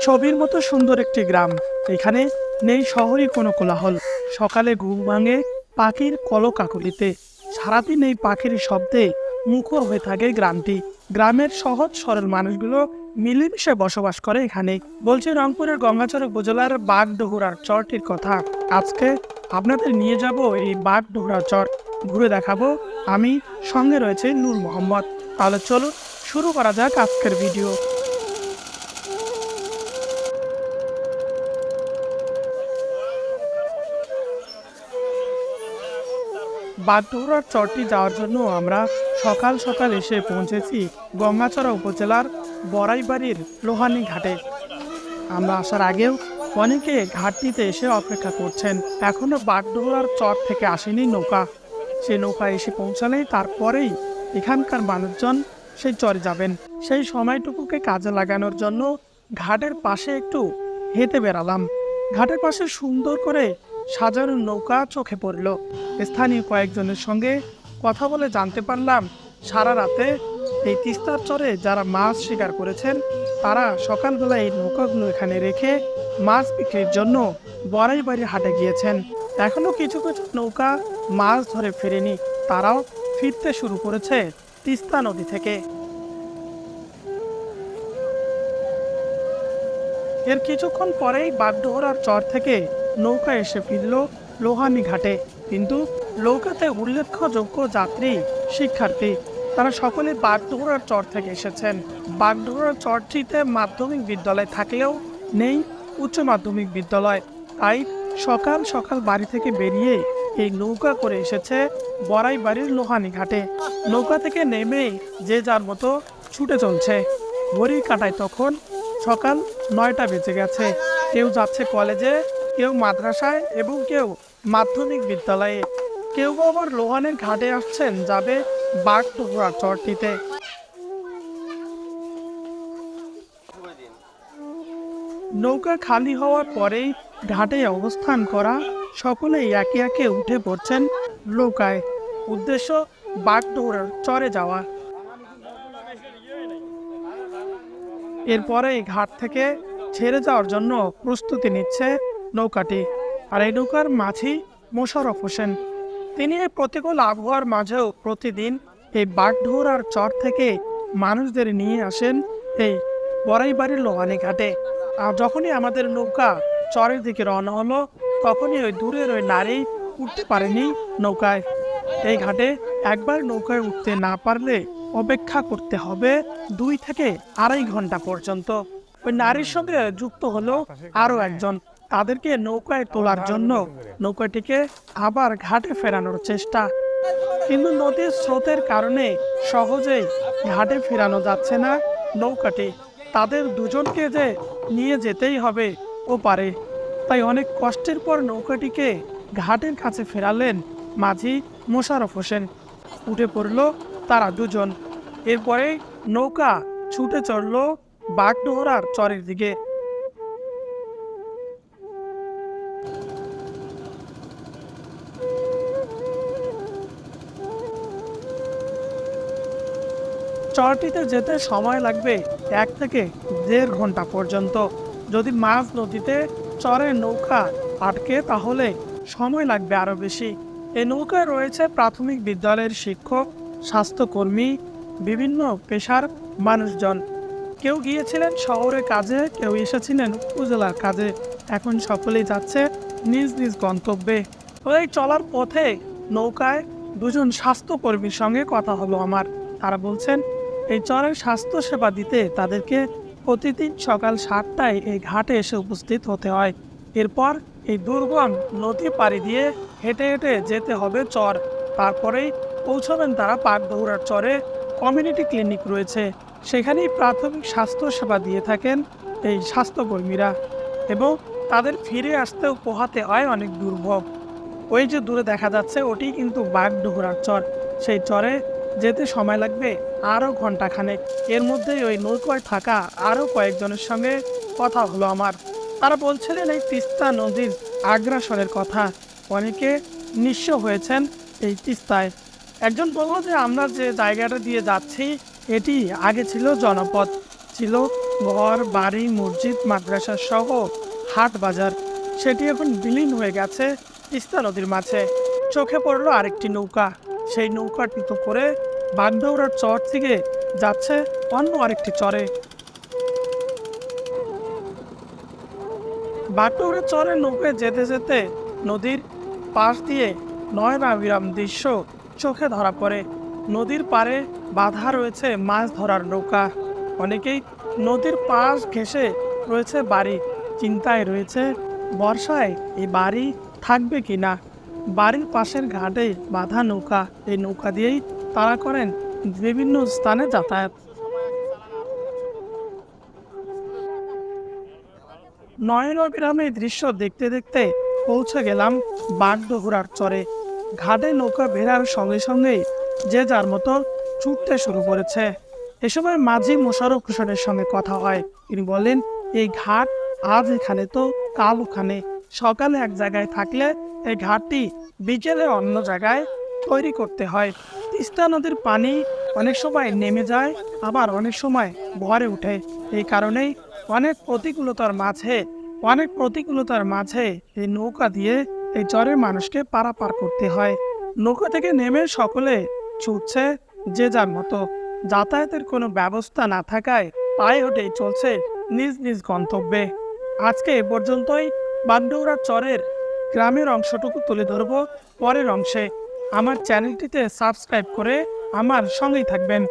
ছবির মতো সুন্দর একটি গ্রাম। এখানে নেই শহরে কোনো কোলাহল। সকালে ঘুম ভাঙে পাখির কলকাকলিতে। সারাদিন এই পাখির শব্দে মুখর হয়ে থাকে গ্রামটি। গ্রামের সহজ সরল মানুষগুলো মিলেমিশে বসবাস করে এখানে। বলছি রংপুরের গঙ্গাচড়া উপজেলার বাগডোহরার চরটির কথা। আজকে আপনাদের নিয়ে যাব এই বাগডোহরা চর, ঘুরে দেখাবো আমি, সঙ্গে রয়েছে নূর মোহাম্মদ। তাহলে চলুন শুরু করা যাক আজকের ভিডিও। বাগডোহরার চরটি যাওয়ার জন্য আমরা সকাল সকাল এসে পৌঁছেছি গঙ্গাচড়া উপজেলার বড়াইবাড়ির লোহানী ঘাটে। আমরা আসার আগেও অনেকে ঘাটটিতে এসে অপেক্ষা করছেন। এখনো বাগডোহরার চর থেকে আসেনি নৌকা। সেই নৌকা এসে পৌঁছালেই তারপরেই এখানকার মানুষজন সেই চরে যাবেন। সেই সময়টুকুকে কাজে লাগানোর জন্য ঘাটের পাশে একটু হেঁটে বেড়ালাম। ঘাটের পাশে সুন্দর করে সাজানো নৌকা চোখে পড়ল। স্থানীয় কয়েকজনের সঙ্গে কথা বলে জানতে পারলাম সারা রাতে এই তিস্তার চরে যারা মাছ শিকার করেছেন তারা সকালবেলা এই নৌকাগুলো এখানে রেখে মাছ বিক্রির জন্য বড়াইবাড়ি হাটে গিয়েছেন। এখনো কিছু কিছু নৌকা মাছ ধরে ফেরেনি, তারাও ফিরতে শুরু করেছে তিস্তা নদী থেকে। এর কিছুক্ষণ পরেই বাগডোহরার চর থেকে নৌকা এসে ফিরল লোহানী ঘাটে। কিন্তু নৌকাতে উল্লেখযোগ্য যাত্রী শিক্ষার্থী, তারা সকলে বাগডোহরার চর থেকে এসেছেন। বাগডোহরার চরটিতে মাধ্যমিক বিদ্যালয় থাকলেও নেই উচ্চ মাধ্যমিক বিদ্যালয়। তাই সকাল সকাল বাড়ি থেকে বেরিয়ে এই নৌকা করে এসেছে বড়াইবাড়ির লোহানী ঘাটে। নৌকা থেকে নেমে যে যার মতো ছুটে চলছে। ঘড়ির কাঁটায় তখন সকাল 9টা বেজে গেছে। কেউ যাচ্ছে কলেজে, কেউ মাদ্রাসায় এবং কেউ মাধ্যমিক বিদ্যালয়ে। কেউ আবার লোহানের ঘাটে আসছেন যাবে বাগডোহরা চরটিতে। নৌকা খালি হওয়ার পরেই ঘাটে অবস্থান করা সকলেই একে একে উঠে পড়ছেন নৌকায়। উদ্দেশ্য বাগডোহরার চরে যাওয়া। এরপরে ঘাট থেকে ছেড়ে যাওয়ার জন্য প্রস্তুতি নিচ্ছে নৌকাটি। আর এই নৌকার মাঝি মোশাররফ হোসেন, তিনি এই প্রতিকূল আবহাওয়ার মাঝেও প্রতিদিন এই বাগডোহরার চর থেকে মানুষদের নিয়ে আসেন এই বড়াইবাড়ির লোহানী ঘাটে। আর যখনই আমাদের নৌকা চরের দিকে রওনা হলো তখনই ওই দূরের ওই নারী উঠতে পারেনি নৌকায়। এই ঘাটে একবার নৌকায় উঠতে না পারলে অপেক্ষা করতে হবে 2 থেকে 2.5 ঘন্টা পর্যন্ত। ওই নারীর সঙ্গে যুক্ত হলো আরো একজন। তাদেরকে নৌকায় তোলার জন্য নৌকাটিকে আবার ঘাটে ফেরানোর চেষ্টা, কিন্তু নদীর স্রোতের কারণে সহজেই ঘাটে ফেরানো যাচ্ছে না নৌকাটি। তাদের দুজনকে যে নিয়ে যেতেই হবে ওপারে। তাই অনেক কষ্টের পর নৌকাটিকে ঘাটের কাছে ফেরালেন মাঝি মোশাররফ হোসেন। উঠে পড়ল তারা দুজন। এরপরে নৌকা ছুটে চলল বাগডোহরার চরের দিকে। চরটিতে যেতে সময় লাগবে 1 থেকে 1.5 ঘন্টা পর্যন্ত। যদি মাঝ নদীতে চরের নৌকা আটকে তাহলে সময় লাগবে আরো বেশি। এই নৌকায় রয়েছে প্রাথমিক বিদ্যালয়ের শিক্ষক, স্বাস্থ্যকর্মী, বিভিন্ন পেশার মানুষজন। কেউ গিয়েছিলেন শহরে কাজে, কেউ এসেছিলেন উপজেলার কাজে। এখন সকলেই যাচ্ছে নিজ নিজ গন্তব্যে। এই চলার পথে নৌকায় 2জন স্বাস্থ্যকর্মীর সঙ্গে কথা হলো আমার। তারা বলছেন এই চরের স্বাস্থ্য সেবা দিতে তাদেরকে প্রতিদিন সকাল 7টায় এই ঘাটে এসে উপস্থিত হতে হয়। এরপর এই দুর্গম নদী পাড়ি দিয়ে হেঁটে হেঁটে যেতে হবে চর। তারপরেই পৌঁছবেন তারা বাগডোহরার চরে। কমিউনিটি ক্লিনিক রয়েছে, সেখানেই প্রাথমিক স্বাস্থ্য সেবা দিয়ে থাকেন এই স্বাস্থ্যকর্মীরা, এবং তাদের ফিরে আসতেও পোহাতে হয় অনেক দুর্ভোগ। ওই যে দূরে দেখা যাচ্ছে ওটি কিন্তু বাগডোহরার চর। সেই চরে যেতে সময় লাগবে আরও ঘন্টাখানেক। এর মধ্যেই ওই নৌকায় থাকা আরও কয়েকজনের সঙ্গে কথা হলো আমার। তারা বলছিলেন এই তিস্তা নদীর আগ্রাসনের কথা। অনেকে নিঃস্ব হয়েছেন এই তিস্তায়। একজন বলল যে আমরা যে জায়গাটা দিয়ে যাচ্ছি এটি আগে ছিল জনপদ, ছিল ঘর বাড়ি মসজিদ মাদ্রাসা সহ হাট বাজার সেটি এখন বিলীন হয়ে গেছে তিস্তা নদীর মাঝে। চোখে পড়লো আরেকটি নৌকা। সেই নৌকাটিতে করে বাগডোগরার চর থেকে যাচ্ছে অন্য আরেকটি চরে। বাগডোগরা চরে নৌকায় যেতে যেতে নদীর পাশ দিয়ে নয়নাভিরাম দৃশ্য চোখে ধরা পড়ে। নদীর পাড়ে বাঁধা রয়েছে মাছ ধরার নৌকা। অনেকেই নদীর পাশ ঘেঁষে রয়েছে বাড়ি। চিন্তায় রয়েছে বর্ষায় এই বাড়ি থাকবে কিনা। বাড়ির পাশের ঘাটে বাঁধা নৌকা, এই নৌকা দিয়েই তারা করেন বিভিন্ন স্থানে যাতায়াত। নয়নাভিরামে দৃশ্য দেখতে দেখতে পৌঁছে গেলাম বাগডোগরার চরে। ঘাটে নৌকা ভেড়ার সঙ্গে সঙ্গেই যে যার মতো ছুটতে শুরু করেছে। এ সময় মাঝি মোশাররফ হোসেনের সঙ্গে কথা হয়। তিনি বলেন, এই ঘাট আজ এখানে তো কাল ওখানে। সকালে এক জায়গায় থাকলে এই ঘাটটি বিকেলে অন্য জায়গায় তৈরি করতে হয়। তিস্তা নদীর পানি অনেক সময় নেমে যায়, আবার অনেক সময় ভরে ওঠে। এই কারণেই অনেক প্রতিকূলতার মাঝে এই নৌকা দিয়ে এই চরের মানুষকে পারাপার করতে হয়। নৌকা থেকে নেমে সকলে ছুটছে যে যার মতো। যাতায়াতের কোনো ব্যবস্থা না থাকায় পায়ে হেঁটেই চলছে নিজ নিজ গন্তব্যে। আজকে এ পর্যন্তই। বাগডোগরা চরের গ্রামের অংশটুকু তুলে ধরব পরের অংশে। আমার চ্যানেলটিতে সাবস্ক্রাইব করে আমার সঙ্গেই থাকবেন।